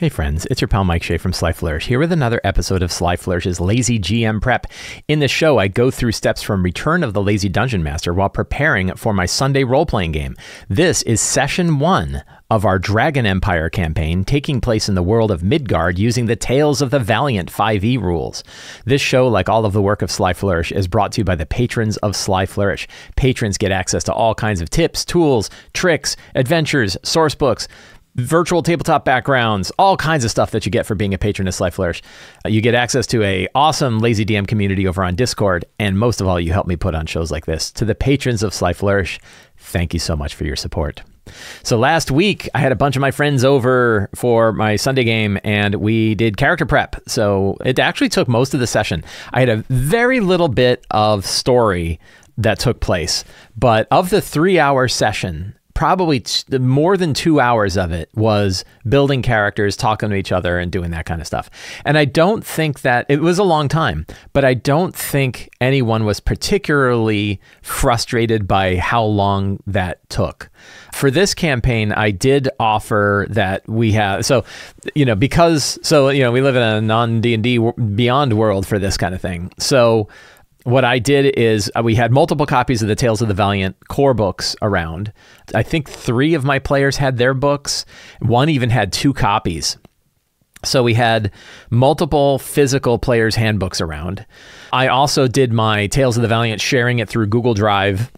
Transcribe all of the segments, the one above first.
Hey friends, it's your pal Mike Shea from Sly Flourish here with another episode of Sly Flourish's Lazy GM Prep. In the show, I go through steps from Return of the Lazy Dungeon Master while preparing for my Sunday role-playing game. This is session 1 of our Dragon Empire campaign, taking place in the world of Midgard using the Tales of the Valiant 5e rules. This show, like all of the work of Sly Flourish, is brought to you by the patrons of Sly Flourish. Patrons get access to all kinds of tips, tools, tricks, adventures, source books, virtual tabletop backgrounds, all kinds of stuff that you get for being a patron of Sly Flourish. You get access to a awesome Lazy DM community over on Discord, and most of all, you help me put on shows like this. To the patrons of Sly Flourish, thank you so much for your support. So last week, I had a bunch of my friends over for my Sunday game, and we did character prep. So it actually took most of the session. I had a very little bit of story that took place, but of the 3-hour session, probably more than 2 hours of it was building characters, talking to each other, and doing that kind of stuff. And I don't think that it was a long time, but I don't think anyone was particularly frustrated by how long that took. For this campaign, I did offer that we have, we live in a non-D&D Beyond world for this kind of thing. So what I did is we had multiple copies of the Tales of the Valiant core books around. I think 3 of my players had their books. One even had 2 copies. So we had multiple physical players' handbooks around. I also did my Tales of the Valiant, sharing it through Google Drive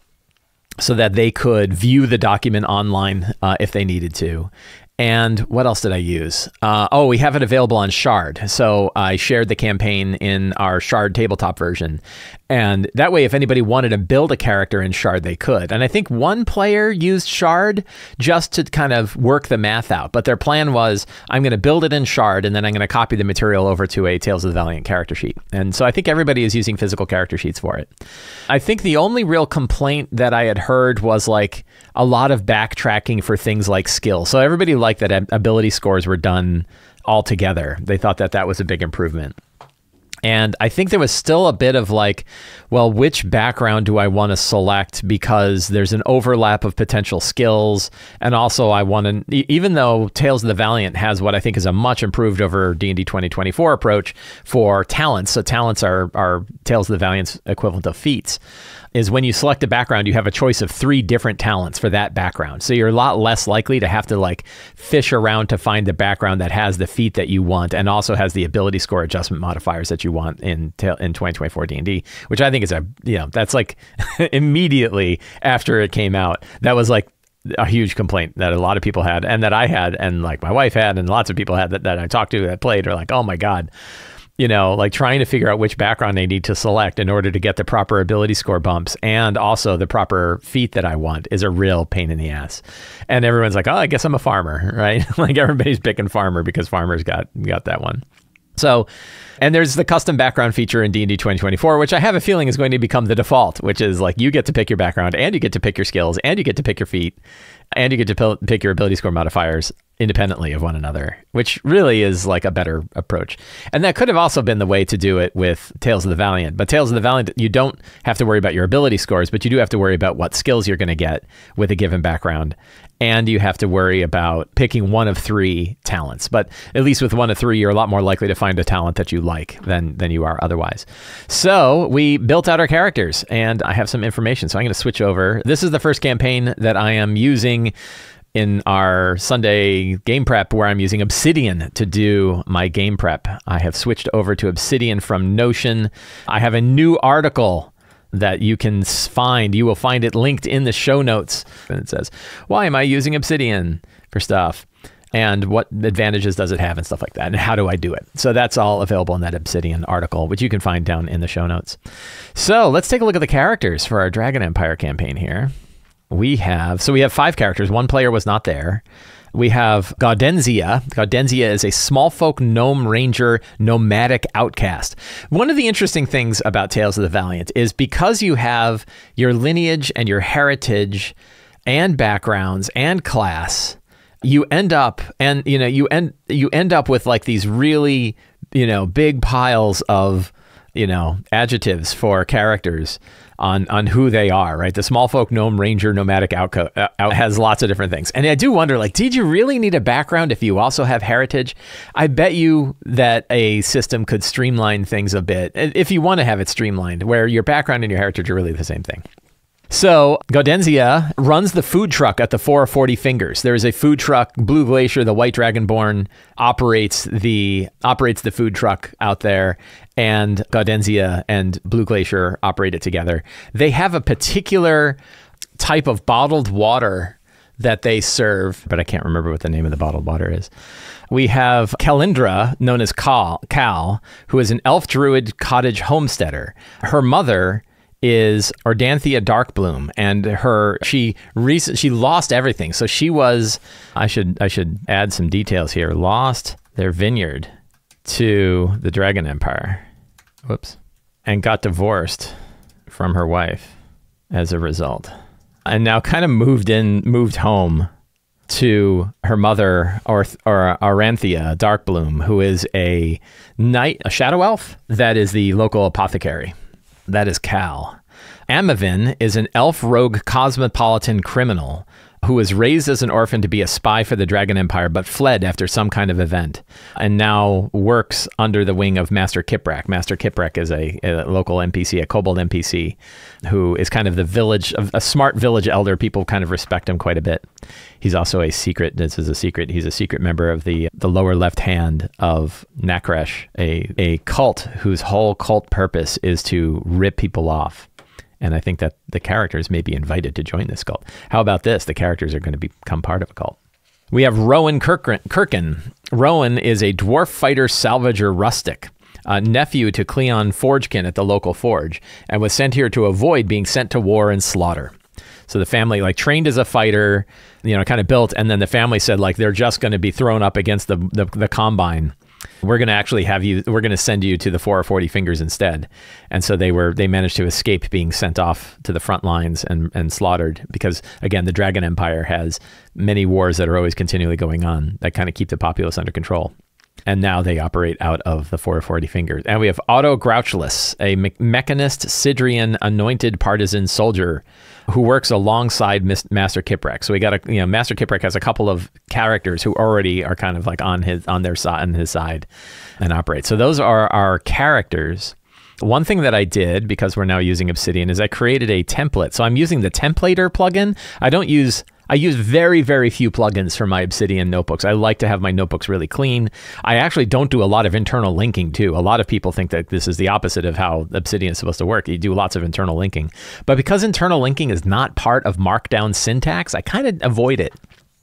so that they could view the document online if they needed to. And what else did I use? We have it available on Shard. So I shared the campaign in our Shard tabletop version. And that way, if anybody wanted to build a character in Shard, they could. And I think one player used Shard just to kind of work the math out. But their plan was, I'm going to build it in Shard, and then I'm going to copy the material over to a Tales of the Valiant character sheet. And so I think everybody is using physical character sheets for it. I think the only real complaint that I had heard was like a lot of backtracking for things like skill. So everybody liked that ability scores were done all together. They thought that that was a big improvement. And I think there was still a bit of like, well, which background do I want to select, because there's an overlap of potential skills. And also I want to, even though Tales of the Valiant has what I think is a much improved over D&D 2024 approach for talents. So talents are Tales of the Valiant's equivalent of feats. Is when you select a background, you have a choice of 3 different talents for that background. So you're a lot less likely to have to like fish around to find the background that has the feat that you want and also has the ability score adjustment modifiers that you want in 2024 D&D, which I think is that's like immediately after it came out, that was like a huge complaint that a lot of people had, and that I had, and like my wife had, and lots of people had that I talked to that played are like, oh my God. Like trying to figure out which background they need to select in order to get the proper ability score bumps and also the proper feat that I want is a real pain in the ass. And everyone's like, oh, I guess I'm a farmer, right? Like everybody's picking farmer because farmers got that one. So, and there's the custom background feature in D&D 2024, which I have a feeling is going to become the default, which is like you get to pick your background and you get to pick your skills and you get to pick your feat and you get to pick your ability score modifiers independently of one another, which really is like a better approach. And that could have also been the way to do it with Tales of the Valiant. But Tales of the Valiant, you don't have to worry about your ability scores, but you do have to worry about what skills you're going to get with a given background. And you have to worry about picking one of 3 talents. But at least with one of 3, you're a lot more likely to find a talent that you like than you are otherwise. So we built out our characters, and I have some information. So I'm going to switch over. This is the first campaign that I am using in our Sunday game prep, where I'm using Obsidian to do my game prep. I have switched over to Obsidian from Notion. I have a new article that you can find. You will find it linked in the show notes. And it says, why am I using Obsidian for stuff? And what advantages does it have and stuff like that? And how do I do it? So that's all available in that Obsidian article, which you can find down in the show notes. So let's take a look at the characters for our Dragon Empire campaign here. We have 5 characters. 1 player was not there. We have Gaudenzia. Gaudenzia is a small folk gnome ranger nomadic outcast. One of the interesting things about Tales of the Valiant is because you have your lineage and your heritage and backgrounds and class, you end up with like these really, big piles of, adjectives for characters on who they are, right? The small folk gnome ranger nomadic out has lots of different things. And I do wonder, like, did you really need a background if you also have heritage? I bet you that a system could streamline things a bit if you want to have it streamlined, where your background and your heritage are really the same thing. So Gaudenzia runs the food truck at the 440 Fingers. There is a food truck. Blue Glacier, the White Dragonborn, operates the food truck out there, and Gaudenzia and Blue Glacier operate it together. They have a particular type of bottled water that they serve, but I can't remember what the name of the bottled water is. We have Kalindra, known as Cal, who is an elf druid cottage homesteader. Her mother is Ordanthia Darkbloom, and she lost everything. So she was, I should add some details here, lost their vineyard to the Dragon Empire. Whoops. And got divorced from her wife as a result. And now kind of moved home to her mother, or Ordanthia Darkbloom, who is a shadow elf that is the local apothecary. That is Cal. Amavin is an elf rogue cosmopolitan criminal who was raised as an orphan to be a spy for the Dragon Empire, but fled after some kind of event, and now works under the wing of Master Kiprak. Master Kiprak is a local NPC, a kobold NPC, who is kind of a smart village elder. People kind of respect him quite a bit. He's also he's a secret member of the lower left hand of Nakresh, a cult whose whole cult purpose is to rip people off. And I think that the characters may be invited to join this cult. How about this? The characters are going to become part of a cult. We have Rowan Kirkin. Rowan is a dwarf fighter salvager rustic, nephew to Cleon Forgekin at the local forge, and was sent here to avoid being sent to war and slaughter. So the family, like, trained as a fighter, kind of built, and then the family said, like, they're just going to be thrown up against the combine. We're going to actually we're going to send you to the 440 Fingers instead. And so they managed to escape being sent off to the front lines and slaughtered, because, again, the Dragon Empire has many wars that are always continually going on that kind of keep the populace under control. And now they operate out of the 440 Fingers. And we have Otto Grouchless, a mechanist, Sidrian, anointed partisan soldier who works alongside Master Kiprak. So we got Master Kiprak has a couple of characters who already are kind of like on his side and operate. So those are our characters. One thing that I did, because we're now using Obsidian, is I created a template. So I'm using the Templater plugin. I use very, very few plugins for my Obsidian notebooks. I like to have my notebooks really clean. I actually don't do a lot of internal linking too. A lot of people think that this is the opposite of how Obsidian is supposed to work. You do lots of internal linking. But because internal linking is not part of Markdown syntax, I kind of avoid it.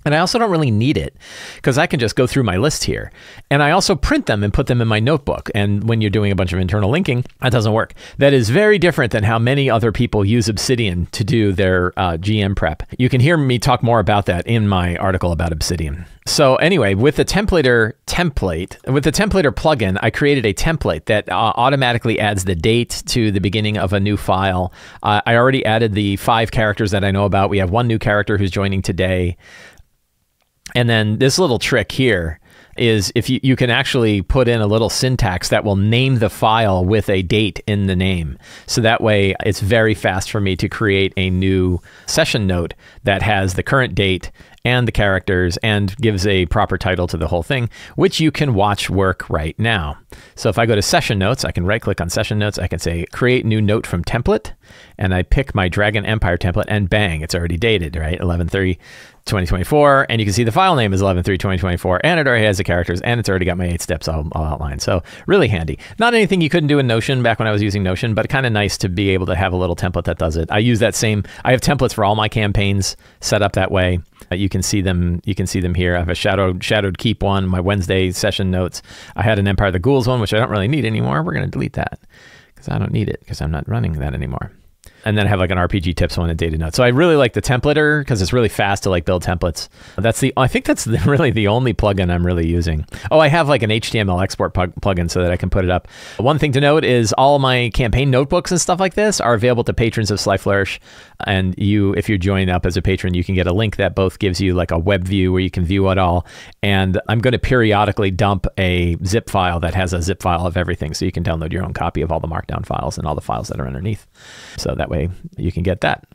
And I also don't really need it, because I can just go through my list here. And I also print them and put them in my notebook. And when you're doing a bunch of internal linking, that doesn't work. That is very different than how many other people use Obsidian to do their GM prep. You can hear me talk more about that in my article about Obsidian. So anyway, with the Templater plugin, I created a template that automatically adds the date to the beginning of a new file. I already added the 5 characters that I know about. We have 1 new character who's joining today. And then this little trick here is if you can actually put in a little syntax that will name the file with a date in the name. So that way it's very fast for me to create a new session note that has the current date and the characters and gives a proper title to the whole thing, which you can watch work right now. So if I go to session notes, I can right click on session notes. I can say create new note from template, and I pick my Dragon Empire template, and bang, it's already dated, right? 11/3/2024, and you can see the file name is 11/3/2024, and it already has the characters, and it's already got my 8 steps all outlined. So really handy. Not anything you couldn't do in Notion back when I was using Notion, but kind of nice to be able to have a little template that does it. I have templates for all my campaigns set up that way. You can see them here. I have a Shadowed Keep one, my Wednesday session notes. I had an Empire of the Ghouls one, which I don't really need anymore. We're going to delete that because I don't need it because I'm not running that anymore. And then I have like an RPG tips one and data notes. So I really like the Templater because it's really fast to like build templates. I think that's really the only plugin I'm really using. Oh, I have like an HTML export plugin so that I can put it up. One thing to note is all my campaign notebooks and stuff like this are available to patrons of Sly Flourish. And if you join up as a patron, you can get a link that both gives you like a web view where you can view it all. And I'm going to periodically dump a zip file that has a zip file of everything. So you can download your own copy of all the markdown files and all the files that are underneath. So that that way you can get that.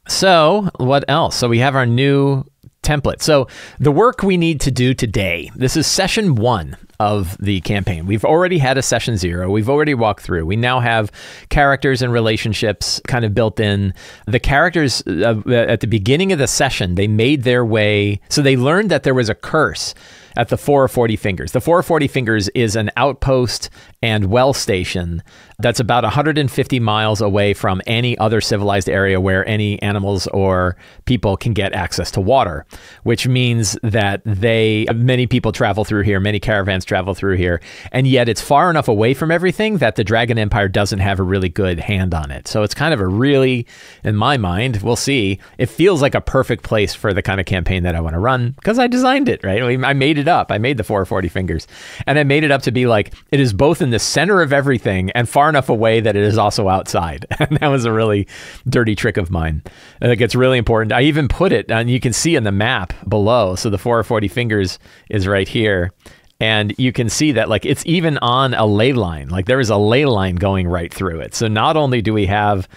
So what else? So we have our new template. So the work we need to do today, this is session 1 of the campaign. We've already had a session 0. We've already walked through. We now have characters and relationships kind of built in. The characters at the beginning of the session, they made their way. So they learned that there was a curse at the 440 Fingers. The 440 Fingers is an outpost and well station that's about 150 miles away from any other civilized area where any animals or people can get access to water, which means that many people travel through here, many caravans travel through here, and yet it's far enough away from everything that the Dragon Empire doesn't have a really good hand on it. So it's kind of a really, in my mind, we'll see, it feels like a perfect place for the kind of campaign that I want to run because I designed it, right? I made it up. I made the 440 Fingers, and I made it up to be like, it is both in the center of everything and far enough away that it is also outside. And that was a really dirty trick of mine. I think it's really important. I even put it, and you can see in the map below. So the 440 Fingers is right here. And you can see that like it's even on a ley line. Like there is a ley line going right through it. So not only do we have,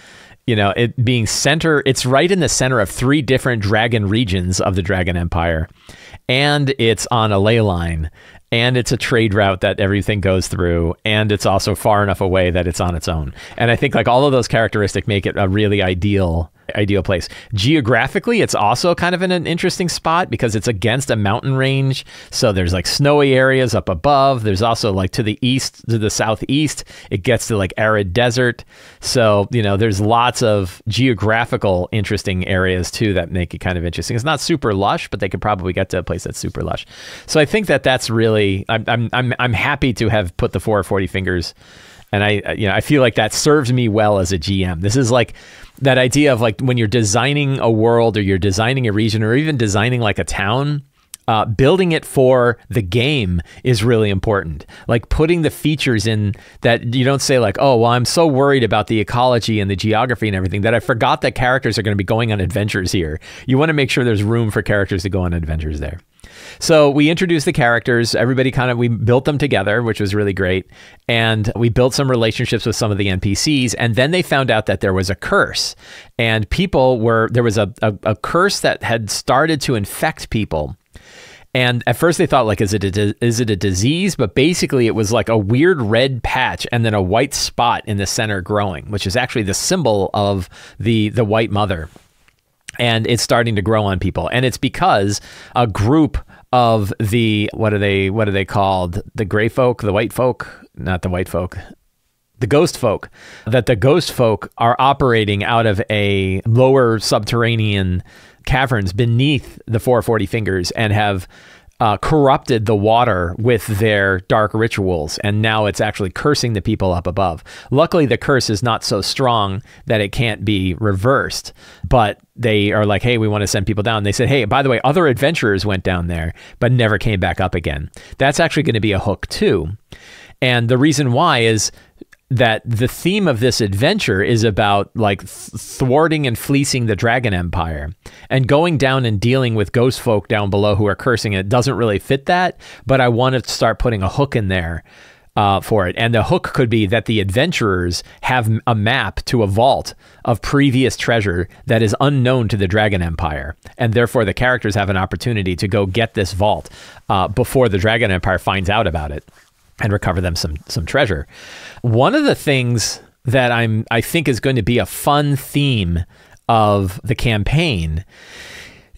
you know, it being center, it's right in the center of 3 different dragon regions of the Dragon Empire. And it's on a ley line. And it's a trade route that everything goes through. And it's also far enough away that it's on its own. And I think like all of those characteristics make it a really ideal place. Geographically, it's also kind of in an interesting spot because it's against a mountain range. So there's like snowy areas up above. There's also like to the east, to the southeast, it gets to like arid desert. So, you know, there's lots of geographical interesting areas too that make it kind of interesting. It's not super lush, but they could probably get to a place that's super lush. So I think that that's really, I'm happy to have put the 440 Fingers. And I feel like that serves me well as a GM. This is like that idea of like when you're designing a world or you're designing a region or even designing like a town, building it for the game is really important. Like putting the features in that you don't say like, oh, well, I'm so worried about the ecology and the geography and everything that I forgot that characters are going to be going on adventures here. You want to make sure there's room for characters to go on adventures there. So we introduced the characters, we built them together, which was really great. And we built some relationships with some of the NPCs. And then they found out that there was a curse and there was a curse that had started to infect people. And at first they thought like, is it a disease? But basically it was like a weird red patch and then a white spot in the center growing, which is actually the symbol of the White Mother. And it's starting to grow on people. And it's because a group of what are they called? The gray folk, the white folk, not the white folk, the ghost folk, that the ghost folk are operating out of a lower subterranean caverns beneath the 440 Fingers and have corrupted the water with their dark rituals, and now it's actually cursing the people up above. Luckily, the curse is not so strong that it can't be reversed, but they are like, hey, we want to send people down. They said, hey, by the way, other adventurers went down there, but never came back up again. That's actually going to be a hook too. And the reason why is that the theme of this adventure is about like thwarting and fleecing the Dragon Empire, and going down and dealing with ghost folk down below who are cursing it doesn't really fit that, but I wanted to start putting a hook in there for it. And the hook could be that the adventurers have a map to a vault of previous treasure that is unknown to the Dragon Empire. And therefore the characters have an opportunity to go get this vault before the Dragon Empire finds out about it and recover them some treasure. One of the things that I think is going to be a fun theme of the campaign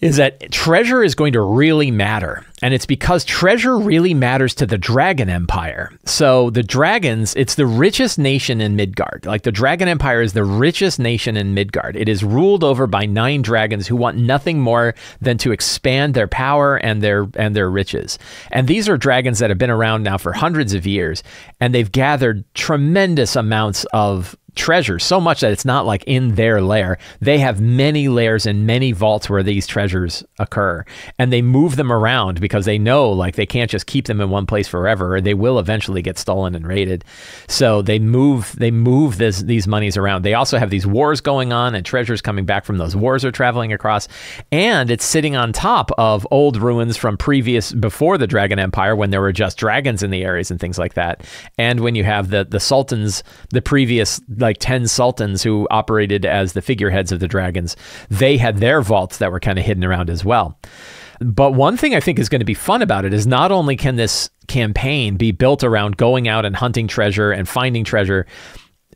is that treasure is going to really matter. And it's because treasure really matters to the Dragon Empire. So the dragons, it's the richest nation in Midgard. Like the Dragon Empire is the richest nation in Midgard. It is ruled over by 9 dragons who want nothing more than to expand their power and their riches. And these are dragons that have been around now for hundreds of years, and they've gathered tremendous amounts of treasure, so much that it's not like in their lair. They have many lairs and many vaults where these treasures occur, and they move them around because they know like they can't just keep them in one place forever, or they will eventually get stolen and raided. So they move these monies around. They also have these wars going on, and treasures coming back from those wars are traveling across, and it's sitting on top of old ruins from before the Dragon Empire, when there were just dragons in the areas and things like that. And when you have the sultans, the previous like 10 sultans who operated as the figureheads of the dragons, they had their vaults that were kind of hidden around as well. But one thing I think is going to be fun about it is not only can this campaign be built around going out and hunting treasure and finding treasure,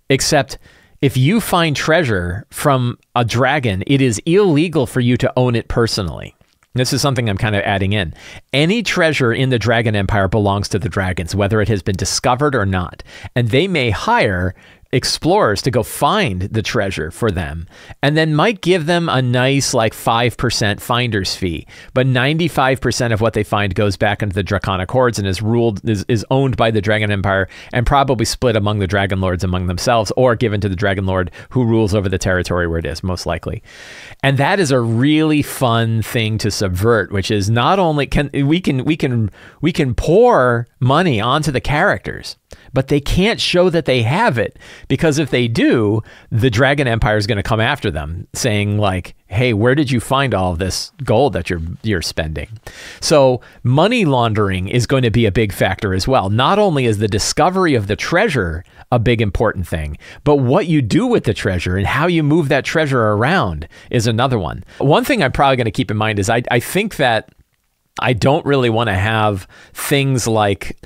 except if you find treasure from a dragon, it is illegal for you to own it personally. This is something I'm kind of adding in. Any treasure in the Dragon Empire belongs to the dragons, whether it has been discovered or not. And they may hire explorers to go find the treasure for them, and then might give them a nice like 5% finder's fee. But 95% of what they find goes back into the Draconic Hordes and is owned by the Dragon Empire, and probably split among the Dragon Lords among themselves, or given to the Dragon Lord who rules over the territory where it is, most likely. And that is a really fun thing to subvert, which is not only can we can pour money onto the characters, but they can't show that they have it, because if they do, the Dragon Empire is going to come after them saying like, hey, where did you find all of this gold that you're spending? So money laundering is going to be a big factor as well. Not only is the discovery of the treasure a big important thing, but what you do with the treasure and how you move that treasure around is another one. One thing I'm probably going to keep in mind is I think that I don't really want to have things like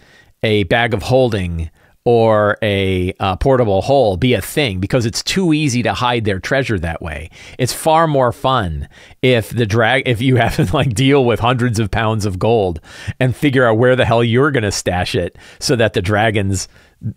a bag of holding or a portable hole be a thing, because it's too easy to hide their treasure that way. It's far more fun if you have to like deal with hundreds of pounds of gold and figure out where the hell you're going to stash it so that the dragons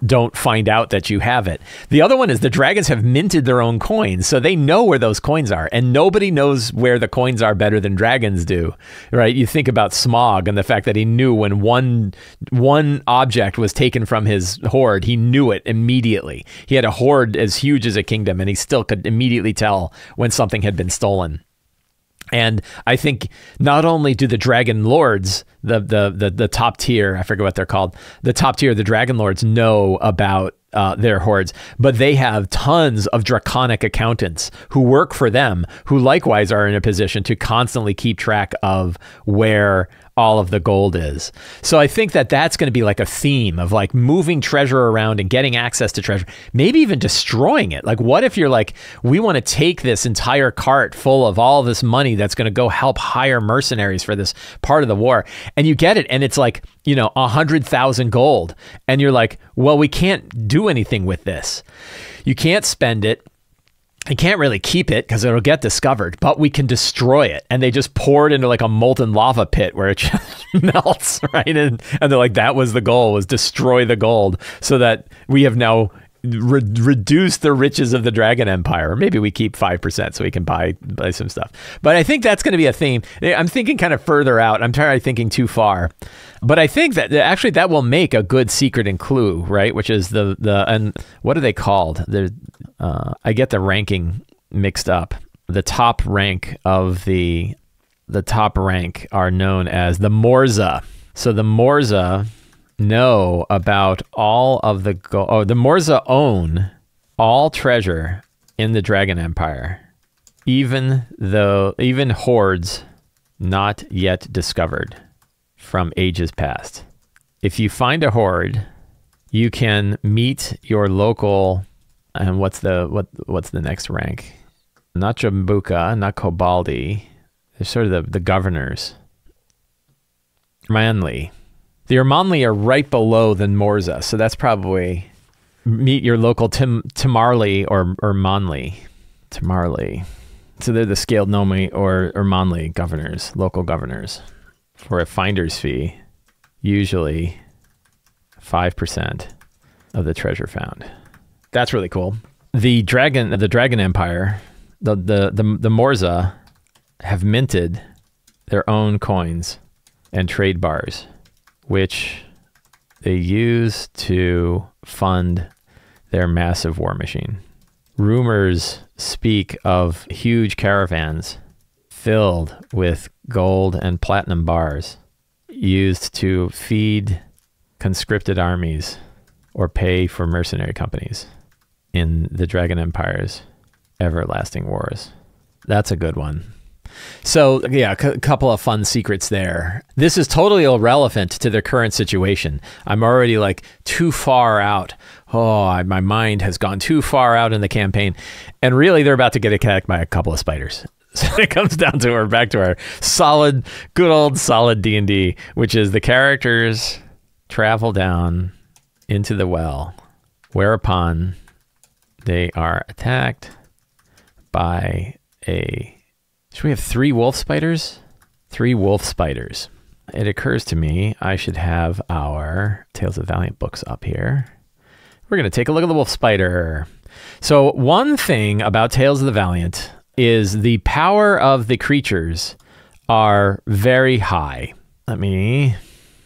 don't find out that you have it. The other one is the dragons have minted their own coins, so they know where those coins are, and nobody knows where the coins are better than dragons do, right? You think about Smog and the fact that he knew when one object was taken from his hoard, he knew it immediately. He had a hoard as huge as a kingdom, and he still could immediately tell when something had been stolen. And I think not only do the Dragon Lords, the top tier, I forget what they're called, the top tier of the Dragon Lords know about their hoards, but they have tons of draconic accountants who work for them, who likewise are in a position to constantly keep track of where all of the gold is. So I think that that's going to be like a theme of like moving treasure around and getting access to treasure, maybe even destroying it. Like, what if you're like, we want to take this entire cart full of all this money that's going to go help hire mercenaries for this part of the war, and you get it and it's like, 100,000 gold, and you're like, well, we can't do anything with this. You can't spend it. You can't really keep it because it'll get discovered, but we can destroy it. And they just pour it into like a molten lava pit where it just melts, right? And they're like, that was the goal, was destroy the gold, so that we have now reduce the riches of the Dragon Empire. Or maybe we keep 5% so we can buy some stuff. But I think that's going to be a theme. I'm thinking kind of further out. I'm tired of thinking too far. But I think that actually that will make a good secret and clue, right? Which is and what are they called? I get the ranking mixed up. The top rank of the top rank are known as the Morza. So the Morza know about all of the gold. Oh, the Morza own all treasure in the Dragon Empire, even hoards not yet discovered from ages past. If you find a hoard, you can meet your local, and what's the next rank? Not Jambuka, not Kobaldi. They're sort of the governors. Manly. The Irmanli are right below the Morza, so that's probably meet your local Timarli or Manli. Timarli. So they're the Scaled Nomi or Manli governors, local governors, for a finder's fee, usually 5% of the treasure found. That's really cool. The Dragon Empire, the Morza have minted their own coins and trade bars, which they use to fund their massive war machine. Rumors speak of huge caravans filled with gold and platinum bars used to feed conscripted armies or pay for mercenary companies in the Dragon Empire's everlasting wars. That's a good one. So yeah, a couple of fun secrets there. This is totally irrelevant to their current situation. I'm already like too far out. My mind has gone too far out in the campaign. And really, they're about to get attacked by a couple of spiders. So it comes down to back to our good old solid D&D, which is the characters travel down into the well, whereupon they are attacked by should we have 3 wolf spiders? 3 wolf spiders. It occurs to me I should have our Tales of Valiant books up here. We're going to take a look at the wolf spider. So one thing about Tales of the Valiant is the power of the creatures are very high.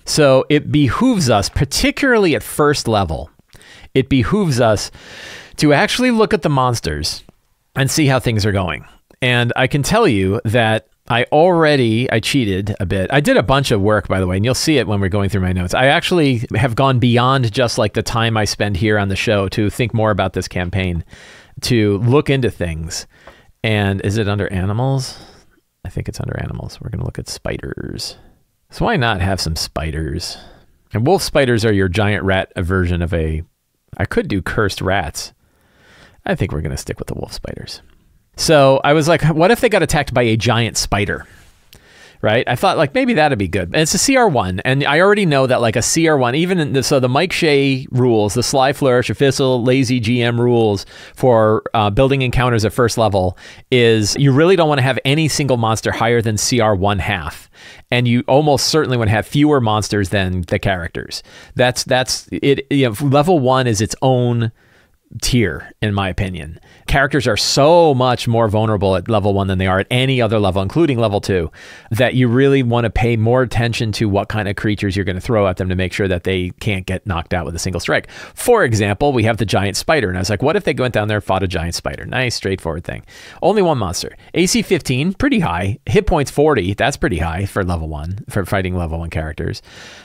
So it behooves us, particularly at first level, it behooves us to actually look at the monsters and see how things are going. And I can tell you that I cheated a bit. I did a bunch of work, by the way, and you'll see it when we're going through my notes. I actually have gone beyond just like the time I spend here on the show to think more about this campaign, to look into things. And is it under animals? I think it's under animals. We're going to look at spiders. So why not have some spiders? And wolf spiders are your giant rat version of I could do cursed rats. I think we're going to stick with the wolf spiders. So I was like, what if they got attacked by a giant spider? Right? I thought like maybe that'd be good. And it's a CR1. And I already know that like a CR1, so the Mike Shea rules, the Sly Flourish official lazy GM rules for building encounters at first level is you really don't want to have any single monster higher than CR1 half. And you almost certainly want to have fewer monsters than the characters. That's it. Level 1 is its own tier, in my opinion. Characters are so much more vulnerable at level 1 than they are at any other level, including level 2, that you really want to pay more attention to what kind of creatures you're going to throw at them to make sure that they can't get knocked out with a single strike. For example, we have the giant spider, and I was like, what if they went down there and fought a giant spider? Nice, straightforward thing. Only one monster. AC 15, pretty high. Hit points 40, that's pretty high for level 1, for fighting level 1 characters.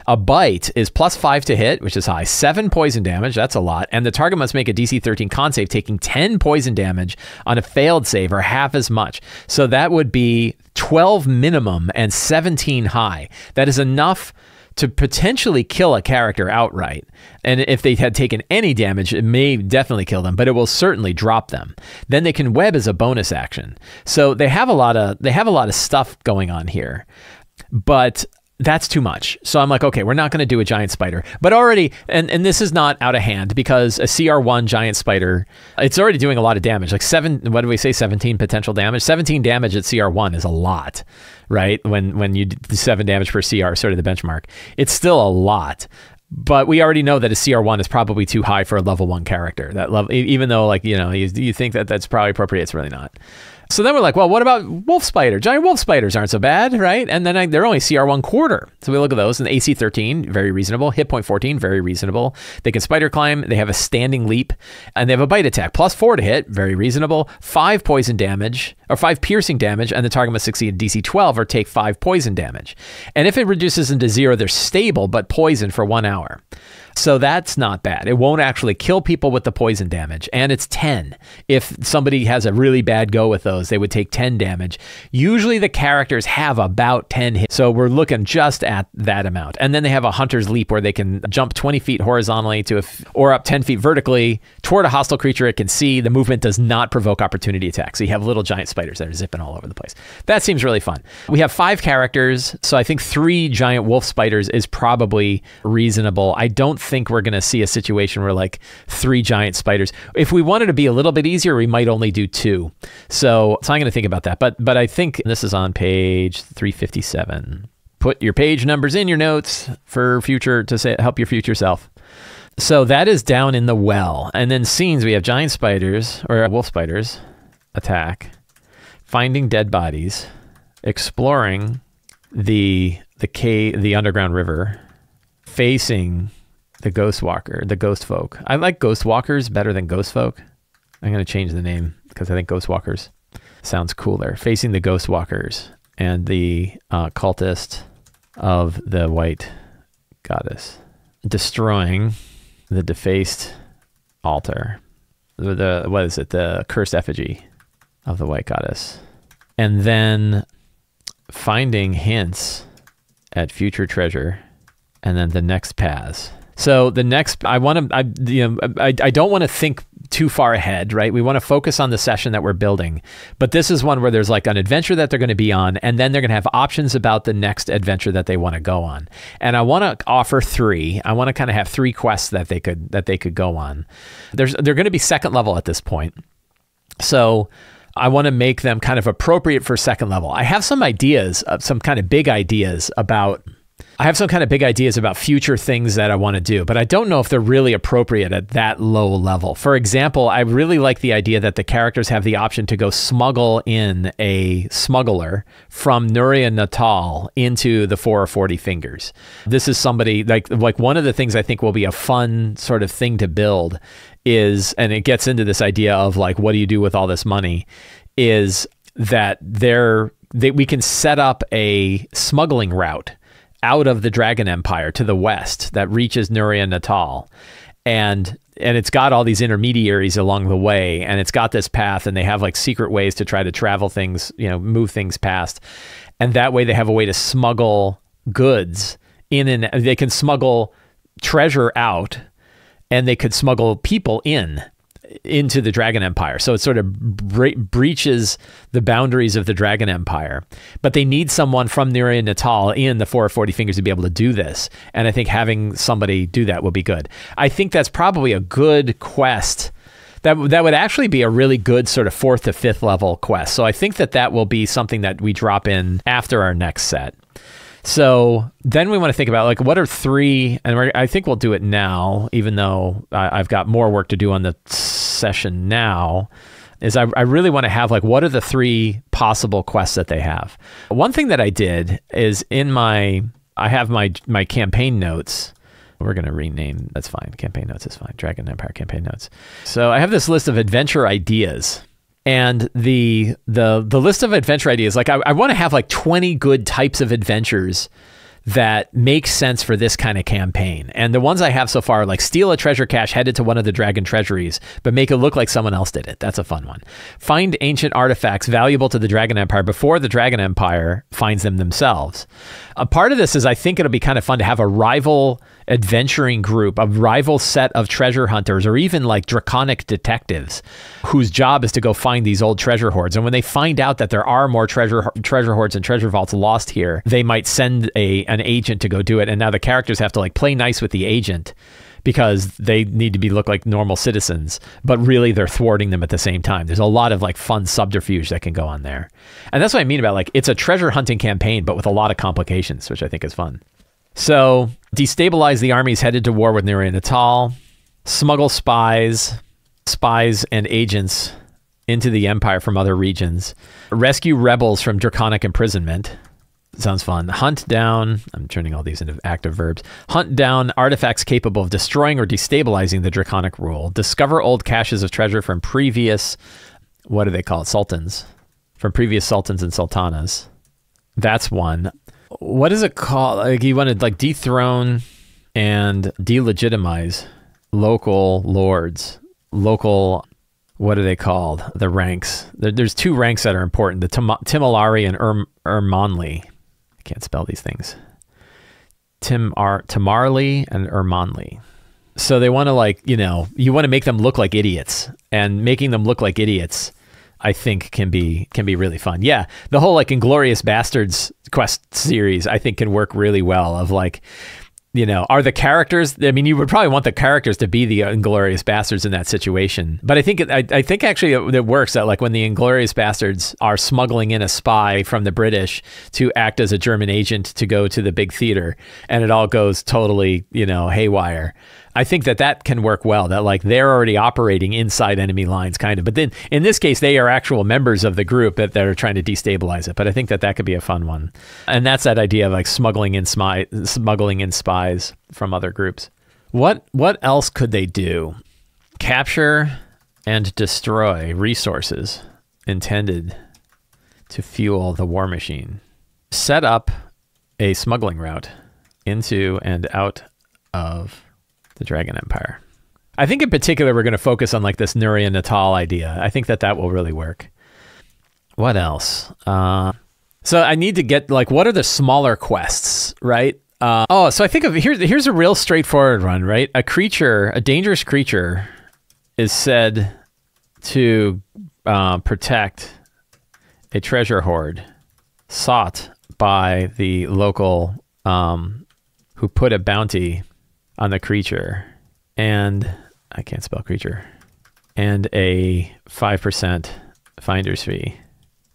A bite is +5 to hit, which is high. 7 poison damage, that's a lot. And the target must make a DC 13 con save, taking 10 poison damage on a failed save, or half as much. So that would be 12 minimum and 17 high. That is enough to potentially kill a character outright. And if they had taken any damage, it may definitely kill them, but it will certainly drop them. Then they can web as a bonus action. So they have a lot of stuff going on here. But that's too much. So I'm like, okay, we're not going to do a giant spider. But already, and this is not out of hand, because a CR1 giant spider, it's already doing a lot of damage. Like 17 potential damage? 17 damage at CR1 is a lot, right? When you do 7 damage per CR, sort of the benchmark. It's still a lot. But we already know that a CR1 is probably too high for a level 1 character. That level, even though you think that that's probably appropriate, it's really not. So then we're like, well, what about wolf spider? Giant wolf spiders aren't so bad, right? And then they're only CR1 quarter. So we look at those, and AC 13, very reasonable. Hit point 14, very reasonable. They can spider climb. They have a standing leap, and they have a bite attack. +4 to hit, very reasonable. 5 poison damage, or 5 piercing damage, and the target must succeed DC 12 or take 5 poison damage. And if it reduces into 0, they're stable, but poison for 1 hour. So that's not bad. It won't actually kill people with the poison damage. And it's 10. If somebody has a really bad go with those, they would take 10 damage. Usually the characters have about 10 hits. So we're looking just at that amount. And then they have a hunter's leap where they can jump 20 feet horizontally or up 10 feet vertically toward a hostile creature it can see. The movement does not provoke opportunity attacks. So you have little giant spiders that are zipping all over the place. That seems really fun. We have 5 characters. So I think 3 giant wolf spiders is probably reasonable. I don't think we're going to see a situation where like 3 giant spiders. If we wanted to be a little bit easier, we might only do 2. So I'm going to think about that. But I think this is on page 357. Put your page numbers in your notes for future to help your future self. So that is down in the well. And then scenes, we have giant spiders or wolf spiders attack, finding dead bodies, exploring the underground river, facing the ghost folk. I like ghost walkers better than ghost folk. I'm going to change the name because I think ghost walkers sounds cooler. Facing the ghost walkers and the cultist of the white goddess. Destroying the defaced altar. The cursed effigy of the white goddess. and then finding hints at future treasure, and then the next paths. So the next, I don't want to think too far ahead, right? We want to focus on the session that we're building. But this is one where there's like an adventure that they're going to be on, and then they're going to have options about the next adventure that they want to go on. And I want to offer 3. I want to kind of have 3 quests that they could go on. They're going to be second level at this point. So I want to make them kind of appropriate for second level. I have some ideas, some kind of big ideas about future things that I want to do, but I don't know if they're really appropriate at that low level. For example, I really like the idea that the characters have the option to go smuggle in a smuggler from Nuria Natal into the 4 or 40 Fingers. This is somebody like one of the things I think will be a fun sort of thing to build is, and it gets into this idea of like, what do you do with all this money, is that we can set up a smuggling route out of the Dragon Empire to the west that reaches Nuria Natal. And it's got all these intermediaries along the way, and it's got this path, and they have like secret ways to try to travel things, move things past. And that way they have a way to smuggle goods in, and they can smuggle treasure out, and they could smuggle people into the Dragon Empire. So it sort of breaches the boundaries of the Dragon Empire. But they need someone from Nuria Natal in the 4 or 40 Fingers to be able to do this. And I think having somebody do that will be good. I think that's probably a good quest. That would actually be a really good sort of 4th to 5th level quest. So I think that will be something that we drop in after our next set. So then we want to think about like, what are 3, and I think we'll do it now, even though I've got more work to do on the session now, is I really want to have like, what are the 3 possible quests that they have? One thing that I did is I have my campaign notes. We're going to rename, that's fine. Campaign notes is fine. Dragon Empire campaign notes. So I have this list of adventure ideas. And the list of adventure ideas, like I want to have like 20 good types of adventures that make sense for this kind of campaign. And the ones I have so far are like steal a treasure cache headed to one of the dragon treasuries, but make it look like someone else did it. That's a fun one. Find ancient artifacts valuable to the Dragon Empire before the Dragon Empire finds them themselves. A part of this is I think it'll be kind of fun to have a rival adventuring group, a rival set of treasure hunters, or even like draconic detectives whose job is to go find these old treasure hoards. And when they find out that there are more treasure hoards and treasure vaults lost here, they might send an agent to go do it. And now the characters have to like play nice with the agent because they need to look like normal citizens, but really they're thwarting them at the same time. There's a lot of like fun subterfuge that can go on there. And that's what I mean about like, it's a treasure hunting campaign, but with a lot of complications, which I think is fun. So destabilize the armies headed to war with Nuria Natal, smuggle spies and agents into the Empire from other regions, rescue rebels from draconic imprisonment. Sounds fun. Hunt down, I'm turning all these into active verbs. Hunt down artifacts capable of destroying or destabilizing the draconic rule. Discover old caches of treasure from previous, what do they call it? Sultans. From previous sultans and sultanas. That's one. What is it called? Like you want to like dethrone and delegitimize local lords. Local, what are they called? The ranks. There's 2 ranks that are important. The Timolari and Ermonli. I can't spell these things. Tamarli and Ermonli. So they want to like, you want to make them look like idiots, and making them look like idiots, I think can be really fun. Yeah. The whole like Inglorious Bastards quest series, I think can work really well of like, are the characters, I mean, you would probably want the characters to be the Inglorious Bastards in that situation. But I think actually it works that like when the Inglorious Bastards are smuggling in a spy from the British to act as a German agent to go to the big theater, and it all goes totally, haywire. I think that can work well, that like they're already operating inside enemy lines kind of, but then in this case, they are actual members of the group that are trying to destabilize it. But I think that could be a fun one. And that's that idea of like smuggling in spies from other groups. What else could they do? Capture and destroy resources intended to fuel the war machine. Set up a smuggling route into and out of the Dragon Empire. I think in particular, we're going to focus on like this Nuria Natal idea. I think that will really work. What else? So I need to get, like, what are the smaller quests, right? So I think of, here's a real straightforward one, right? A dangerous creature is said to protect a treasure hoard sought by the local who put a bounty on the creature, and I can't spell creature, and a 5% finder's fee.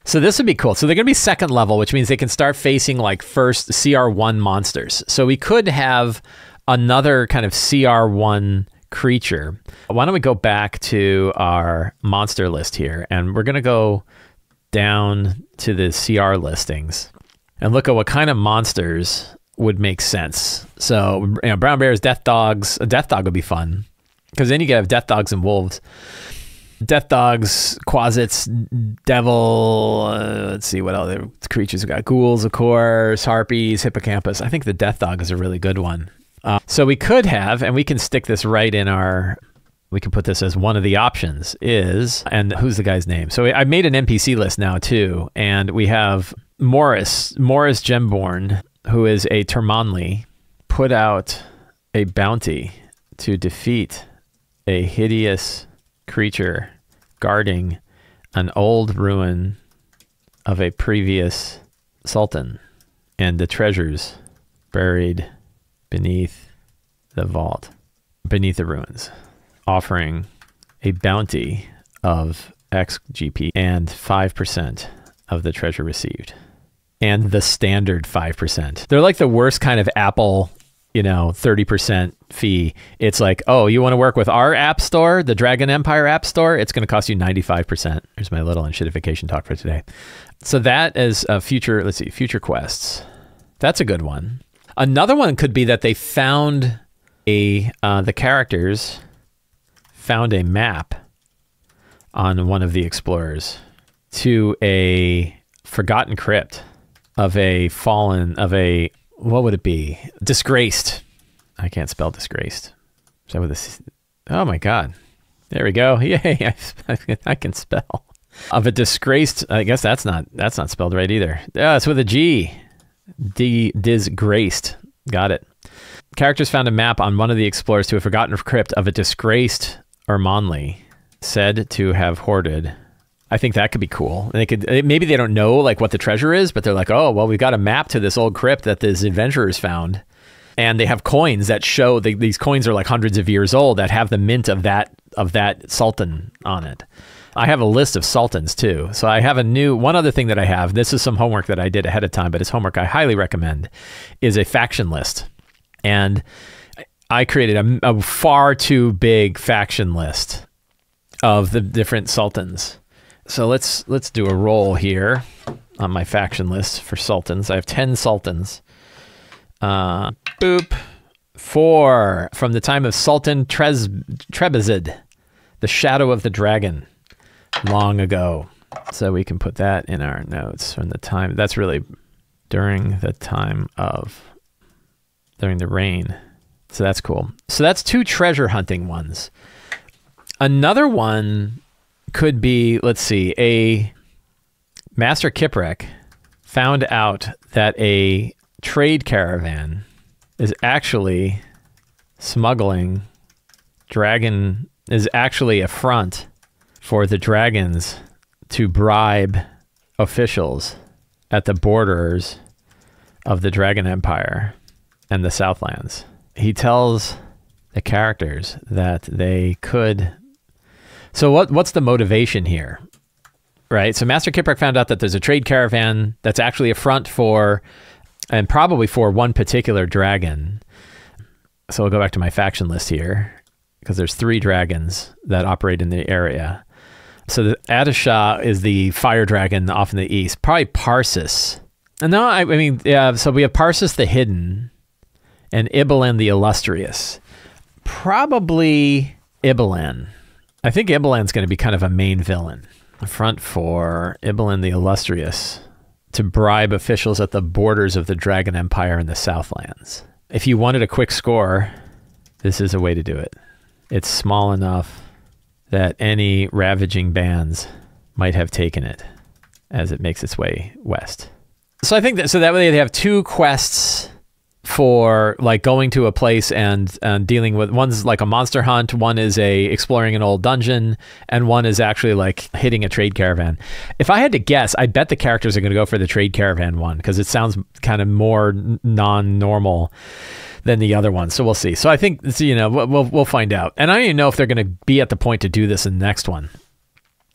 So this would be cool. So they're going to be second level, which means they can start facing like first CR1 monsters. So we could have another kind of CR1 creature. Why don't we go back to our monster list here, and we're going to go down to the CR listings and look at what kind of monsters would make sense. So, brown bears, death dogs. A death dog would be fun, because then you can have death dogs and wolves. Death dogs, quasits, devil, let's see what other creatures we got. Ghouls, of course, harpies, hippocampus. I think the death dog is a really good one. So we could have, and we can stick this right in we can put this as one of the options and who's the guy's name? So I made an NPC list now too, and we have Morris Gemborn, who is a Termanli, put out a bounty to defeat a hideous creature guarding an old ruin of a previous sultan and the treasures buried beneath the vault, beneath the ruins, offering a bounty of XGP and 5% of the treasure received. And the standard 5%. They're like the worst kind of Apple, 30% fee. It's like, oh, you want to work with our app store, the Dragon Empire app store? It's going to cost you 95%. Here's my little unshittification talk for today. So that is a future quests. That's a good one. Another one could be that they found the characters found a map on one of the explorers to a forgotten crypt of what would it be? Disgraced. I can't spell disgraced. So with this, oh my God. There we go. Yay, I can spell. Of a disgraced, I guess that's not spelled right either. It's with a G. Disgraced. Got it. Characters found a map on one of the explorers to a forgotten crypt of a disgraced Ermanli, said to have hoarded. I think that could be cool. Maybe they don't know like what the treasure is, but they're like, oh, well, we've got a map to this old crypt that these adventurers found. And they have coins that show, these coins are like hundreds of years old that have the mint of that sultan on it. I have a list of sultans too. So I have one other thing that I have. This is some homework that I did ahead of time, but it's homework I highly recommend, is a faction list. And I created a far too big faction list of the different sultans. So let's do a roll here on my faction list for sultans. I have 10 sultans. Boop. 4 from the time of Sultan Trebizond, the shadow of the dragon, long ago. So we can put that in our notes from the time. That's really during the reign. So that's cool. So that's 2 treasure hunting ones. Another one could be, let's see, a Master Kiprek found out that a trade caravan is actually smuggling is actually a front for the dragons to bribe officials at the borders of the Dragon Empire and the Southlands. He tells the characters that they could. So what's the motivation here? Right? So Master Kiprek found out that there's a trade caravan that's actually a front for, and probably for, one particular dragon. So I'll go back to my faction list here, because there's 3 dragons that operate in the area. So the Adishah is the fire dragon off in the east. Probably Parsis. And no, I mean, yeah, so we have Parsis the Hidden and Ibalan the Illustrious. Probably Ibalan. I think Ibalan's going to be kind of a main villain. A front for Ibalan the Illustrious to bribe officials at the borders of the Dragon Empire in the Southlands. If you wanted a quick score, this is a way to do it. It's small enough that any ravaging bands might have taken it. as it makes its way west. So I think that, so that way they have 2 quests for like going to a place and dealing with, one's like a monster hunt, one is exploring an old dungeon, and one is actually like hitting a trade caravan. If I had to guess, I bet the characters are going to go for the trade caravan one because it sounds kind of more non-normal than the other one. So we'll see. So I think, you know, we'll find out. And I don't even know if they're going to be at the point to do this in the next one.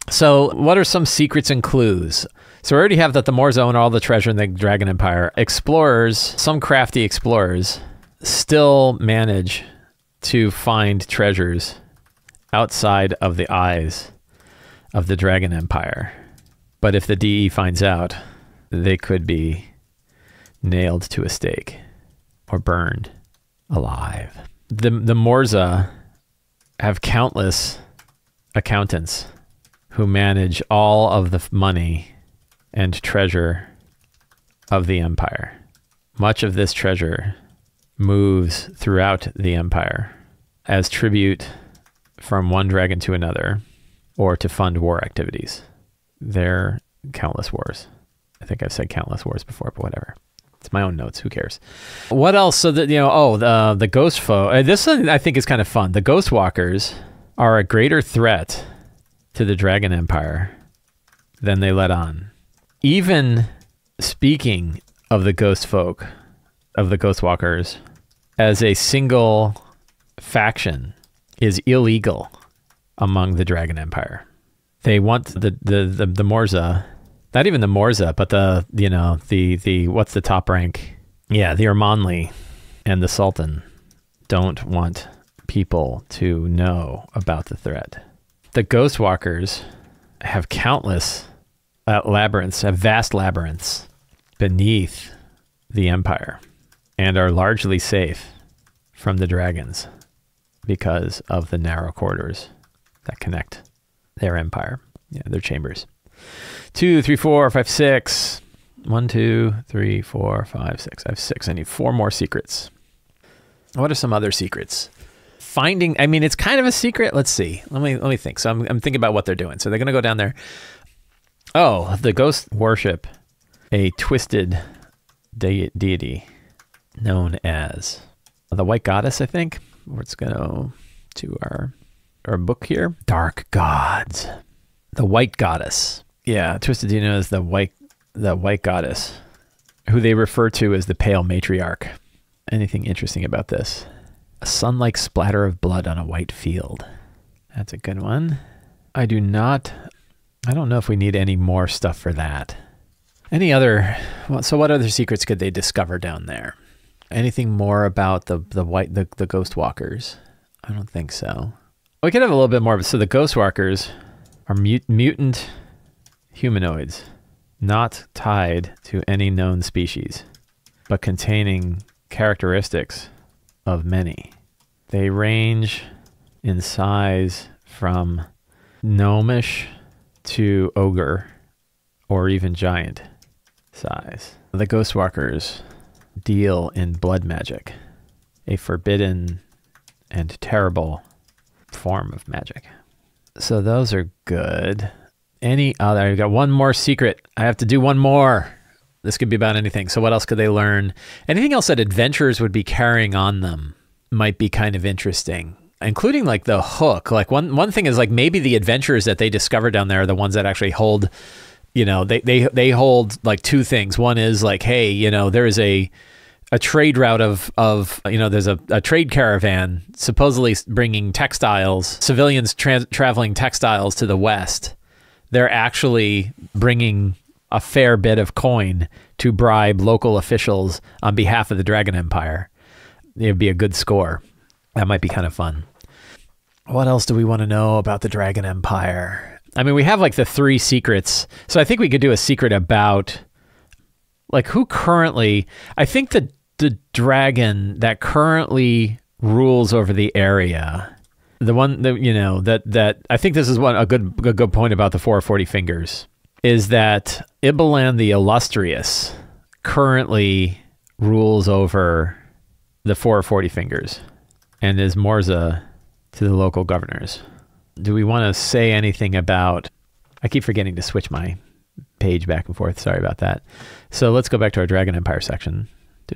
So what are some secrets and clues? So we already have that the Moors own all the treasure in the Dragon Empire. Explorers, some crafty explorers, still manage to find treasures outside of the eyes of the Dragon Empire. But if the DE finds out, they could be nailed to a stake or burned alive. The Morza have countless accountants who manage all of the money and treasure of the empire. Much of this treasure moves throughout the empire as tribute from one dragon to another or to fund war activities. They're countless wars. I think I've said countless wars before, but whatever. It's my own notes. Who cares? What else? So that, you know, the ghost foe. This one I think is kind of fun. The ghost walkers are a greater threat to the Dragon Empire than they let on. Even speaking of the ghost folk, of the ghost walkers, as a single faction is illegal among the Dragon Empire. They want the Morza, not even the Morza, but the what's the top rank? Yeah, the Ermanli and the Sultan don't want people to know about the threat. The ghost walkers have countless labyrinths, have vast labyrinths beneath the empire and are largely safe from the dragons because of the narrow corridors that connect their empire, their chambers. 2, 3, 4, 5, 6. 1, 2, 3, 4, 5, 6. I have 6. I need 4 more secrets. What are some other secrets? Finding, I mean, it's kind of a secret. Let's see. Let me think. So I'm thinking about what they're doing. So they're going to go down there. Oh, the ghosts worship a twisted deity known as the White Goddess, I think. Let's go to our book here. Dark Gods. The White Goddess. Yeah, twisted deity known as the White Goddess, who they refer to as the Pale Matriarch. Anything interesting about this? A sun-like splatter of blood on a white field. That's a good one. I don't know if we need any more stuff for that. Any other, well, so what other secrets could they discover down there? Anything more about the ghost walkers? I don't think so. We could have a little bit more. So the ghost walkers are mutant humanoids, not tied to any known species, but containing characteristics of many. They range in size from gnomish to ogre or even giant size. The ghost walkers deal in blood magic, a forbidden and terrible form of magic. So those are good. Any other? I've got one more secret. I have to do one more. This could be about anything. So what else could they learn? Anything else that adventurers would be carrying on them might be kind of interesting, including like the hook. Like one thing is like maybe the adventurers that they discover down there are the ones that actually hold, you know, they hold like 2 things. One is like, hey, you know, there is a trade route of you know, there's a trade caravan supposedly bringing textiles, civilians traveling textiles to the West. They're actually bringing a fair bit of coin to bribe local officials on behalf of the Dragon Empire. It would be a good score. That might be kind of fun. What else do we want to know about the Dragon Empire? I mean, we have like the 3 secrets. So I think we could do a secret about like who currently, I think the dragon that currently rules over the area, the one that, you know, that I think this is a good point about the 440 fingers, is that Ibalan the Illustrious currently rules over the 440 fingers and is Morza to the local governors. Do we want to say anything about, I keep forgetting to switch my page back and forth. Sorry about that. So let's go back to our Dragon Empire section.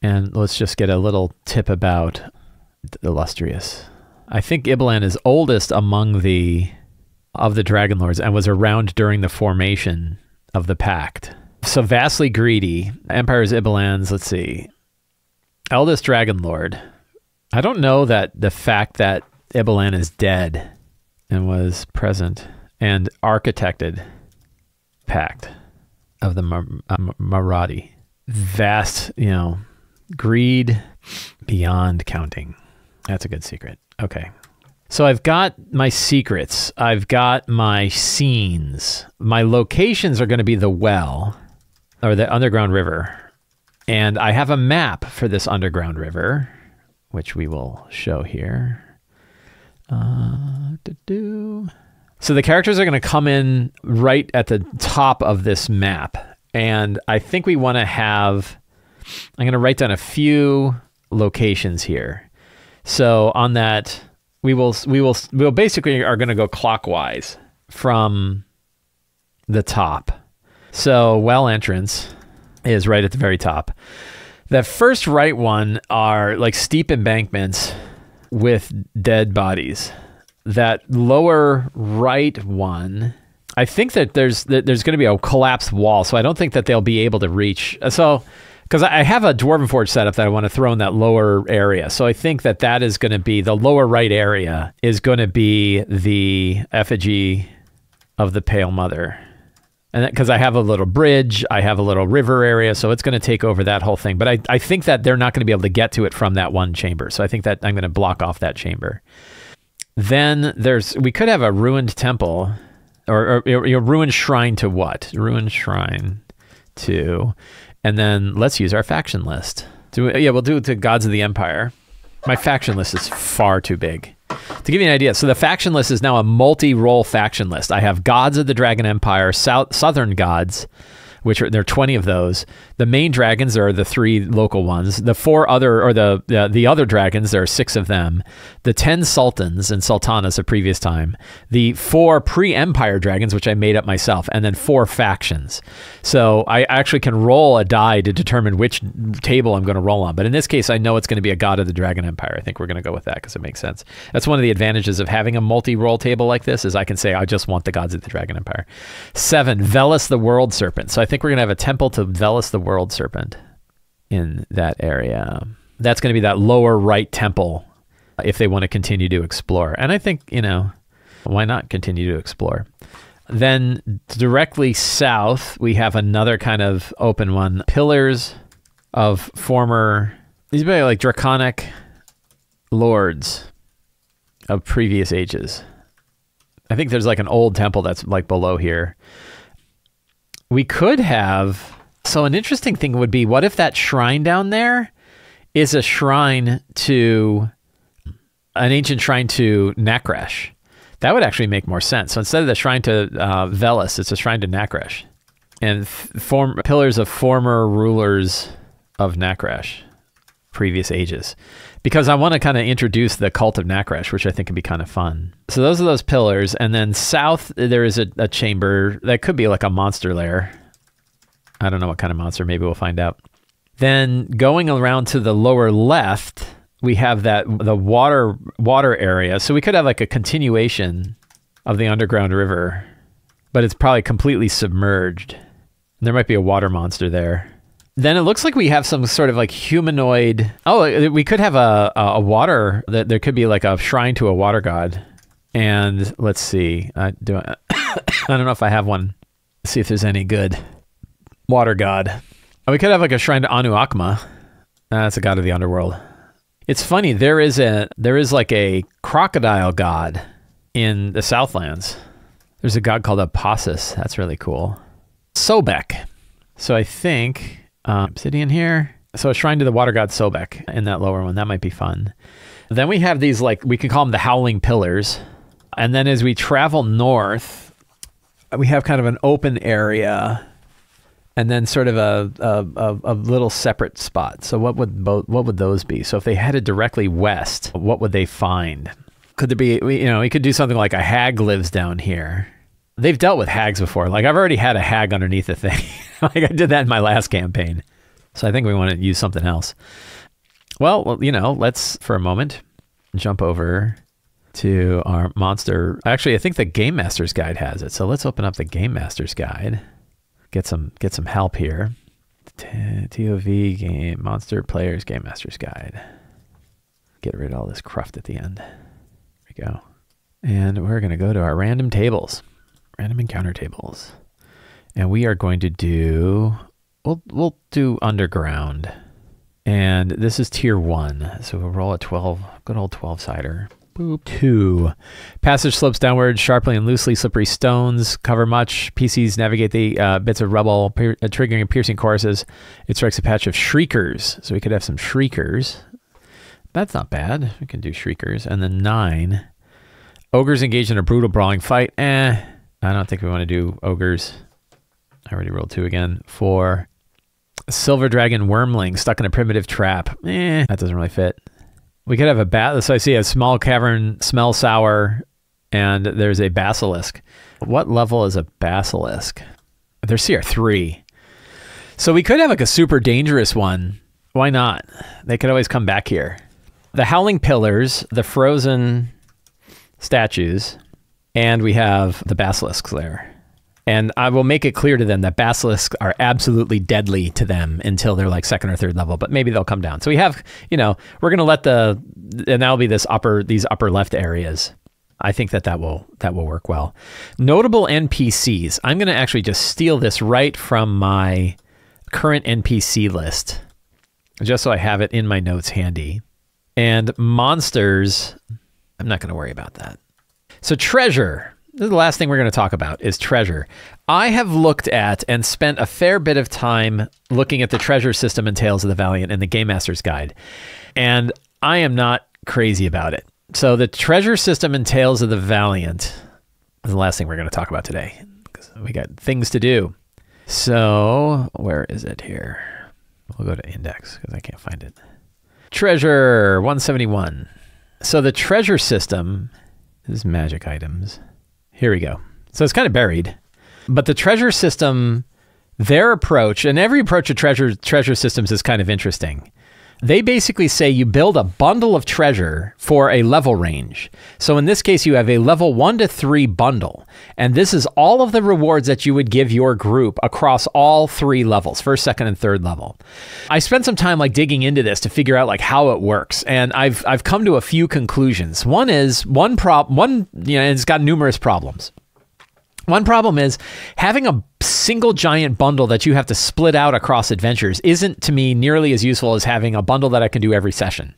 And let's just get a little tip about Illustrious. I think Ibalan is oldest among the Dragon Lords and was around during the formation of the Pact. So vastly greedy. Empire's Ibalan's, let's see. Eldest Dragon Lord. I don't know that the fact that Ibalan is dead and was present and architected Pact of the Marathi. Vast, greed beyond counting. That's a good secret. Okay. So I've got my secrets. I've got my scenes. My locations are going to be the well or the underground river. And I have a map for this underground river, which we will show here. So the characters are going to come in right at the top of this map. And I think we want to have, I'm going to write down a few locations here. So on that, we'll basically are going to go clockwise from the top. So well entrance is right at the very top. The first right one are like steep embankments with dead bodies. That lower right one, I think that there's going to be a collapsed wall, so I don't think that they'll be able to reach. So, because I have a Dwarven Forge setup that I want to throw in that lower area, so I think that that is going to be the lower right area is going to be the effigy of the Pale Mother. And because I have a little bridge, I have a little river area, so it's going to take over that whole thing. But I think that they're not going to be able to get to it from that one chamber. So I think that I'm going to block off that chamber. Then we could have a ruined temple or ruined shrine to what? Ruined shrine to, and then let's use our faction list. We'll do it to Gods of the Empire. My faction list is far too big. To give you an idea, so the faction list is now a multi-role faction list. I have Gods of the Dragon Empire, Southern Gods, which there are 20 of those. The main dragons are the 3 local ones. The 4 other, or the other dragons, there are 6 of them. The 10 sultans and sultanas of previous time. The 4 pre-empire dragons, which I made up myself, and then 4 factions. So I actually can roll a die to determine which table I'm going to roll on. But in this case, I know it's going to be a God of the Dragon Empire. I think we're going to go with that because it makes sense. That's one of the advantages of having a multi-roll table like this, is I can say I just want the Gods of the Dragon Empire. 7, Velis the World Serpent. So I think we're going to have a temple to Velis the World Serpent in that area. That's going to be that lower right temple if they want to continue to explore. And I think, why not continue to explore? Then directly south, we have another kind of open one. Pillars of former, these are like draconic lords of previous ages. I think there's like an old temple that's like below here. We could have, so an interesting thing would be, what if that shrine down there is a shrine to, an ancient shrine to Nakresh? That would actually make more sense. So instead of the shrine to Velis, it's a shrine to Nakresh. And pillars of former rulers of Nakresh, previous ages. Because I want to kind of introduce the cult of Nakresh, which I think could be kind of fun. So those are those pillars. And then south, there is a chamber that could be like a monster lair. I don't know what kind of monster. Maybe we'll find out. Then going around to the lower left, we have the water area. So we could have like a continuation of the underground river, but it's probably completely submerged. And there might be a water monster there. Then it looks like we have some sort of like humanoid. Oh, we could have a water. There could be like a shrine to a water god. And let's see. I don't know if I have one. Let's see if there's any good water god. We could have like a shrine to Anu Akma. That's a god of the underworld. It's funny. There is like a crocodile god in the Southlands. There's a god called Apassus. That's really cool. Sobek. So I think. Obsidian here. So a shrine to the water god Sobek in that lower one. That might be fun. Then we have these, like, we can call them the Howling Pillars. And then as we travel north, we have kind of an open area and then sort of a little separate spot. So what would those be? So if they headed directly west, what would they find? Could there be, we could do something like a hag lives down here. They've dealt with hags before. Like, I've already had a hag underneath the thing. Like, I did that in my last campaign. So I think we want to use something else. Well, you know, let's, for a moment, jump over to our monster. Actually, I think the Game Master's Guide has it. So let's open up the Game Master's Guide. Get some help here. TOV Game Monster Players Game Master's Guide. Get rid of all this cruft at the end. There we go. And we're going to go to our random tables. Random encounter tables. And we are going to do, we'll do underground. And this is tier 1. So we'll roll a 12, good old 12-sider. Boop. 2. Passage slopes downward sharply and loosely. Slippery stones cover much. PCs navigate the bits of rubble, triggering and piercing choruses. It strikes a patch of shriekers. So we could have some shriekers. That's not bad. We can do shriekers. And then 9. Ogres engaged in a brutal brawling fight. I don't think we want to do ogres. I already rolled 2 again. 4. Silver dragon wormling stuck in a primitive trap. That doesn't really fit. We could have a bat. So I see a small cavern, smells sour, and there's a basilisk. What level is a basilisk? There's CR3. So we could have like a super dangerous one. Why not? They could always come back here. The howling pillars, the frozen statues, and we have the basilisks there. And I will make it clear to them that basilisks are absolutely deadly to them until they're like 2nd or 3rd level, but maybe they'll come down. So we have, you know, we're going to let and that'll be these upper left areas. I think that will work well. Notable NPCs. I'm going to actually just steal this right from my current NPC list, just so I have it in my notes handy. And monsters, I'm not going to worry about that. So treasure. This is the last thing we're going to talk about is treasure. I have looked at and spent a fair bit of time looking at the treasure system in Tales of the Valiant and the Game Master's Guide. And I am not crazy about it. So the treasure system in Tales of the Valiant is the last thing we're going to talk about today, because we got things to do. So where is it here? We'll go to index because I can't find it. Treasure 171. So the treasure system is magic items. Here we go. So it's kind of buried, but the treasure system, their approach, and every approach to treasure systems is kind of interesting. They basically say you build a bundle of treasure for a level range. So in this case, you have a level 1 to 3 bundle. And this is all of the rewards that you would give your group across all 3 levels, 1st, 2nd, and 3rd level. I spent some time like digging into this to figure out like how it works. And I've come to a few conclusions. One is, it's got numerous problems. One problem is having a single giant bundle that you have to split out across adventures isn't to me nearly as useful as having a bundle that I can do every session.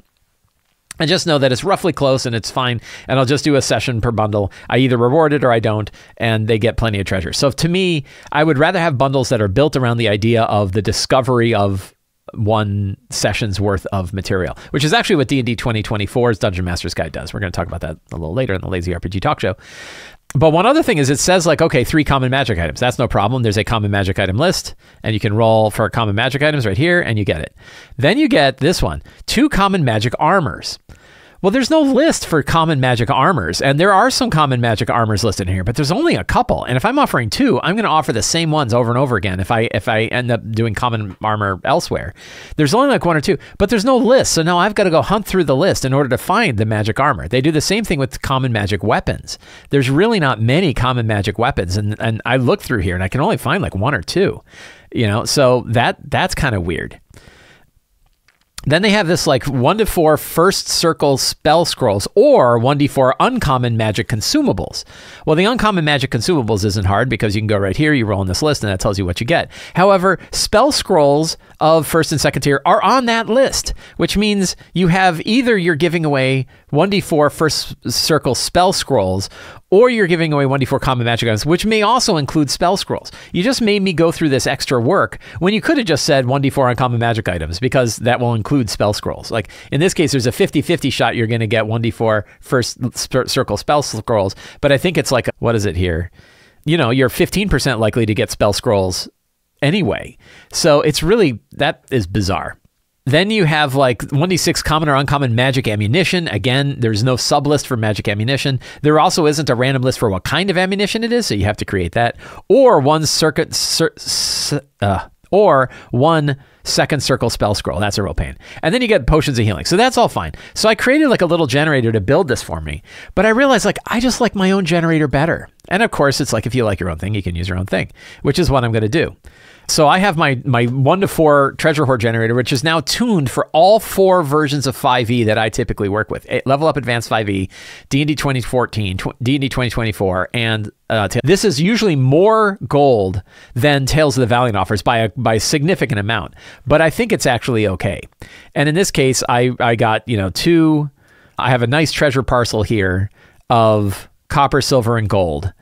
I just know that it's roughly close and it's fine, and I'll just do a session per bundle. I either reward it or I don't, and they get plenty of treasure. So to me, I would rather have bundles that are built around the idea of the discovery of 1 session's worth of material, which is actually what D&D 2024's Dungeon Master's Guide does. We're going to talk about that a little later in the Lazy RPG Talk Show. But one other thing is it says like, okay, 3 common magic items. That's no problem. There's a common magic item list, and you can roll for common magic items right here, and you get it. Then you get this one, 2 common magic armors. Well, there's no list for common magic armors, and there are some common magic armors listed in here, but there's only a couple. And if I'm offering 2, I'm going to offer the same ones over and over again if I end up doing common armor elsewhere. There's only like 1 or 2, but there's no list. So now I've got to go hunt through the list in order to find the magic armor. They do the same thing with common magic weapons. There's really not many common magic weapons, and I look through here and I can only find like 1 or 2. You know, so that's kind of weird. Then they have this like 1 to 4 first circle spell scrolls or 1d4 uncommon magic consumables. Well, the uncommon magic consumables isn't hard because you can go right here, you roll in this list, and that tells you what you get. However, spell scrolls of 1st and 2nd tier are on that list, which means you have either you're giving away 1d4 first circle spell scrolls, or you're giving away 1d4 common magic items, which may also include spell scrolls. You just made me go through this extra work when you could have just said 1d4 uncommon magic items, because that will include spell scrolls. Like in this case, there's a 50-50 shot you're going to get 1d4 first circle spell scrolls, but I think it's like, what is it here? You know, you're 15% likely to get spell scrolls anyway. So it's really, that is bizarre. Then you have like 1d6 common or uncommon magic ammunition. Again, there's no sublist for magic ammunition. There also isn't a random list for what kind of ammunition it is, so you have to create that. Or one second circle spell scroll. That's a real pain. And then you get potions of healing. So that's all fine. So I created like a little generator to build this for me. But I realized like I just like my own generator better. And of course, it's like if you like your own thing, you can use your own thing, which is what I'm going to do. So I have my 1 to 4 treasure hoard generator, which is now tuned for all 4 versions of 5e that I typically work with. Level Up Advanced 5e, D&D 2014, D&D 2024, and this is usually more gold than Tales of the Valiant offers by a significant amount. But I think it's actually okay. And in this case, I got, I have a nice treasure parcel here of copper, silver, and gold,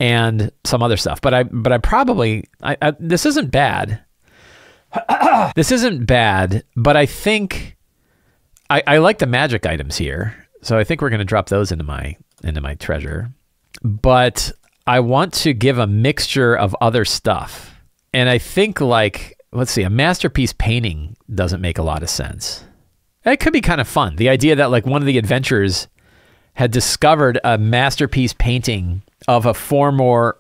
and some other stuff. But I probably this isn't bad. This isn't bad, but I think I like the magic items here. So I think we're going to drop those into my treasure. But I want to give a mixture of other stuff. And I think like, let's see, a masterpiece painting doesn't make a lot of sense. It could be kind of fun. The idea that like one of the adventurers had discovered a masterpiece painting of a former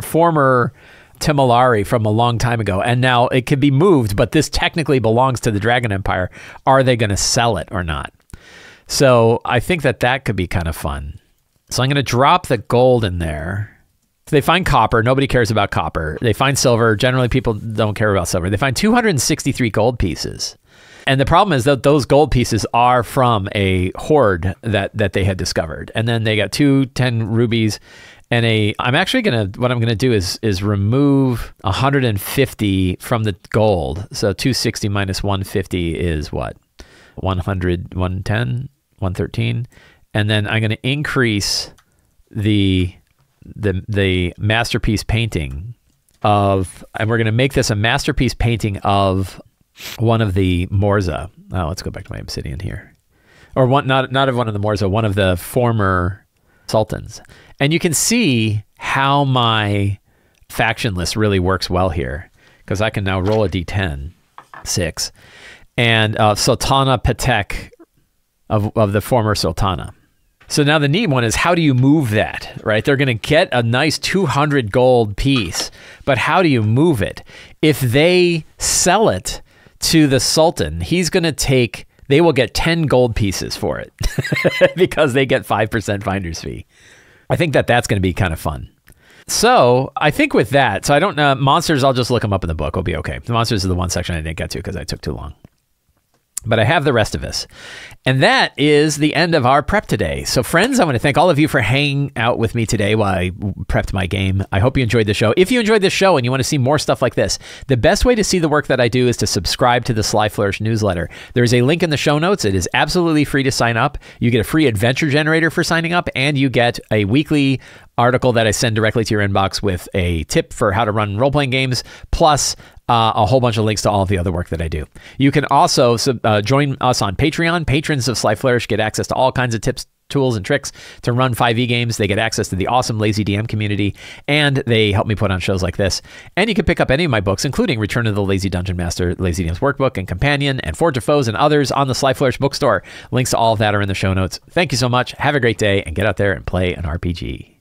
Timolari from a long time ago, and now it could be moved, but this technically belongs to the Dragon Empire. Are they going to sell it or not? So I think that could be kind of fun. So I'm going to drop the gold in there. So they find copper. Nobody cares about copper. They find silver. Generally, people don't care about silver. They find 263 gold pieces. And the problem is that those gold pieces are from a hoard that they had discovered. And then they got 10 rubies and what I'm gonna do is remove 150 from the gold. So 260 minus 150 is what? 100, 110, 113. And then I'm gonna increase the masterpiece painting and we're gonna make this a masterpiece painting of one of the Morza. Oh, let's go back to my Obsidian here. Or not of one of the Morza, one of the former sultans. And you can see how my faction list really works well here, because I can now roll a d10, 6, and Sultana Patek of the former Sultana. So now the neat one is, how do you move that, right? They're going to get a nice 200 gold piece, but how do you move it? If they sell it to the Sultan, they will get 10 gold pieces for it because they get 5% finder's fee. I think that's going to be kind of fun. So I think with that, so I don't know, monsters, I'll just look them up in the book. We'll be okay. The monsters is the one section I didn't get to because I took too long. But I have the rest of this. And that is the end of our prep today. So friends, I want to thank all of you for hanging out with me today while I prepped my game. I hope you enjoyed the show. If you enjoyed this show and you want to see more stuff like this, the best way to see the work that I do is to subscribe to the Sly Flourish newsletter. There is a link in the show notes. It is absolutely free to sign up. You get a free adventure generator for signing up, and you get a weekly article that I send directly to your inbox with a tip for how to run role-playing games, plus a whole bunch of links to all of the other work that I do. You can also join us on Patreon. Patrons of Sly Flourish get access to all kinds of tips, tools, and tricks to run 5e games. They get access to the awesome Lazy DM community, and they help me put on shows like this. And you can pick up any of my books, including Return of the Lazy Dungeon Master, Lazy DM's Workbook, and Companion, and Forge of Foes, and others on the Sly Flourish bookstore. Links to all of that are in the show notes. Thank you so much. Have a great day, and get out there and play an RPG.